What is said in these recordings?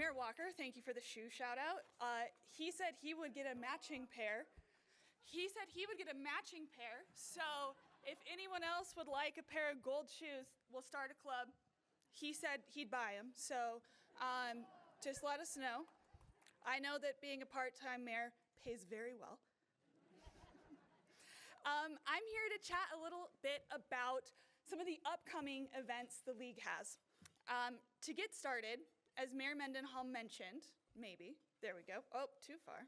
Mayor Walker, thank you for the shoe shout out. He said he would get a matching pair. So if anyone else would like a pair of gold shoes, we'll start a club. He said he'd buy them, so just let us know. I know that being a part-time mayor pays very well. I'm here to chat a little bit about some of the upcoming events the league has. To get started, as Mayor Mendenhall mentioned, there we go, too far.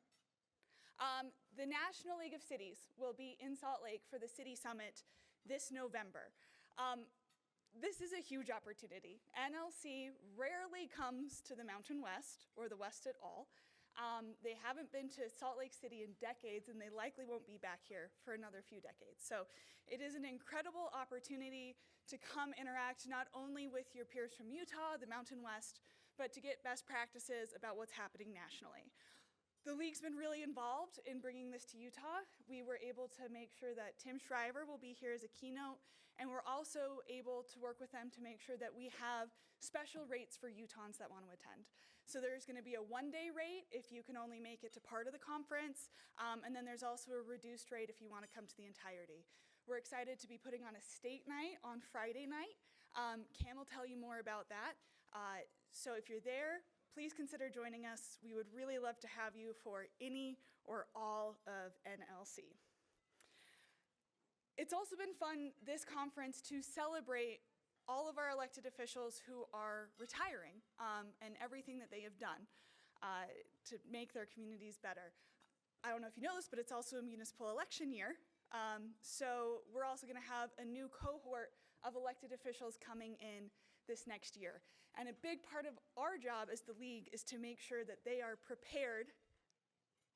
The National League of Cities will be in Salt Lake for the City Summit this November. This is a huge opportunity. NLC rarely comes to the Mountain West or the West at all. They haven't been to Salt Lake City in decades, and they likely won't be back here for another few decades. So it is an incredible opportunity to come interact not only with your peers from Utah, the Mountain West, but to get best practices about what's happening nationally. The league's been really involved in bringing this to Utah. We were able to make sure that Tim Shriver will be here as a keynote, and we're also able to work with them to make sure that we have special rates for Utahns that want to attend. So there's going to be a one-day rate if you can only make it to part of the conference, and then there's also a reduced rate if you want to come to the entirety. We're excited to be putting on a state night on Friday night. Cam will tell you more about that. So if you're there, please consider joining us. We would really love to have you for any or all of NLC. It's also been fun this conference to celebrate all of our elected officials who are retiring and everything that they have done to make their communities better. I don't know if you know this, but it's also a municipal election year. So we're also going to have a new cohort of elected officials coming in this next year. And a big part of our job as the league is to make sure that they are prepared,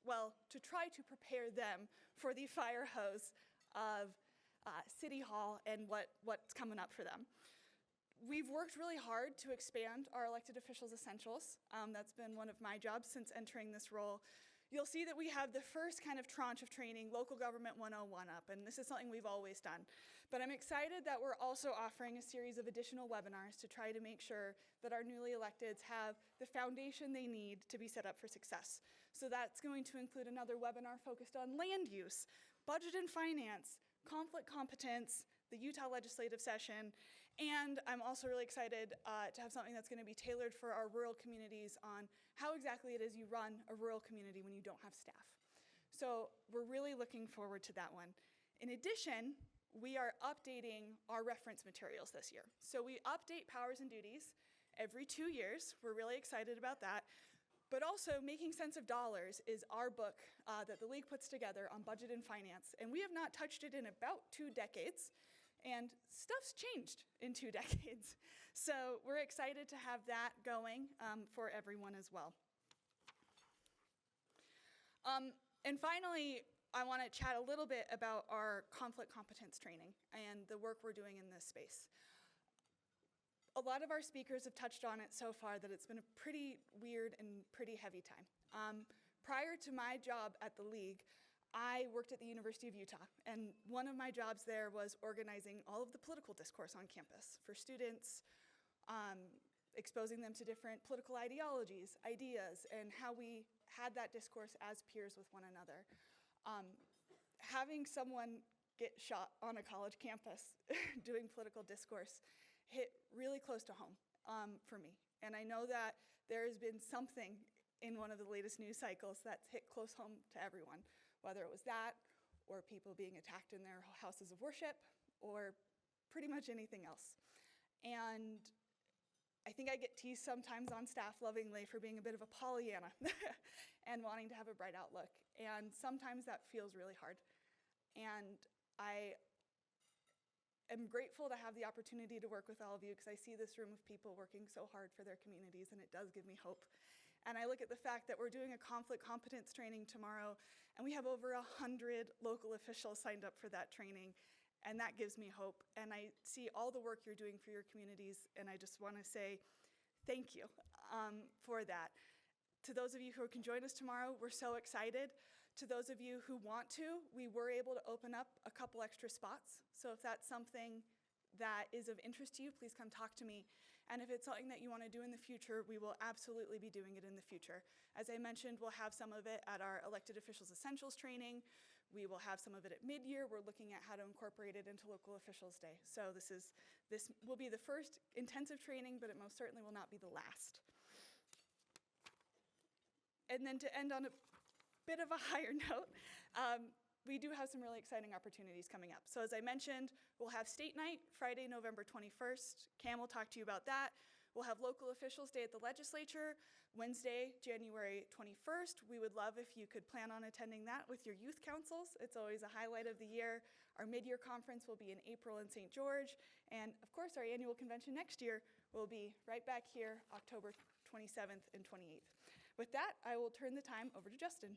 well, to try to prepare them for the fire hose of City Hall and what's coming up for them. We've worked really hard to expand our elected officials' essentials. That's been one of my jobs since entering this role. You'll see that we have the first kind of tranche of training, Local Government 101 up, and this is something we've always done. But I'm excited that we're also offering a series of additional webinars to try to make sure that our newly electeds have the foundation they need to be set up for success. So that's going to include another webinar focused on land use, budget and finance, conflict competence, the Utah legislative session, and I'm also really excited to have something that's going to be tailored for our rural communities on how exactly it is you run a rural community when you don't have staff. So we're really looking forward to that one. In addition, we are updating our reference materials this year. So we update powers and duties every 2 years. We're really excited about that. But also, Making Sense of Dollars is our book that the league puts together on budget and finance, and we have not touched it in about 2 decades, and stuff's changed in 2 decades. So we're excited to have that going for everyone as well. And finally, I want to chat a little bit about our conflict competence training and the work we're doing in this space. A lot of our speakers have touched on it so far that it's been a pretty weird and pretty heavy time. Prior to my job at the league, I worked at the University of Utah, and one of my jobs there was organizing all of the political discourse on campus for students, exposing them to different political ideologies, ideas, and how we had that discourse as peers with one another. Having someone get shot on a college campus doing political discourse hit really close to home for me. And I know that there has been something in one of the latest news cycles that's hit close home to everyone, whether it was that or people being attacked in their houses of worship or pretty much anything else. And I think I get teased sometimes on staff lovingly for being a bit of a Pollyanna and wanting to have a bright outlook. And sometimes that feels really hard. And I am grateful to have the opportunity to work with all of you because I see this room of people working so hard for their communities, and it does give me hope. And I look at the fact that we're doing a conflict competence training tomorrow, and we have over 100 local officials signed up for that training, and that gives me hope. And I see all the work you're doing for your communities, and I just want to say thank you for that. To those of you who can join us tomorrow, we're so excited. To those of you who want to, we were able to open up a couple extra spots. So if that's something that is of interest to you, please come talk to me. And if it's something that you want to do in the future, we will absolutely be doing it in the future. As I mentioned, we'll have some of it at our Elected Officials Essentials training. We will have some of it at mid-year. We're looking at how to incorporate it into Local Officials Day. So this will be the first intensive training, but it most certainly will not be the last. And then to end on a bit of a higher note, we do have some really exciting opportunities coming up. So as I mentioned, we'll have State Night, Friday, November 21st. Cam will talk to you about that. We'll have Local Officials Day at the Legislature, Wednesday, January 21st. We would love if you could plan on attending that with your youth councils. It's always a highlight of the year. Our mid-year conference will be in April in St. George. And of course, our annual convention next year will be right back here, October 27th and 28th. With that, I will turn the time over to Justin.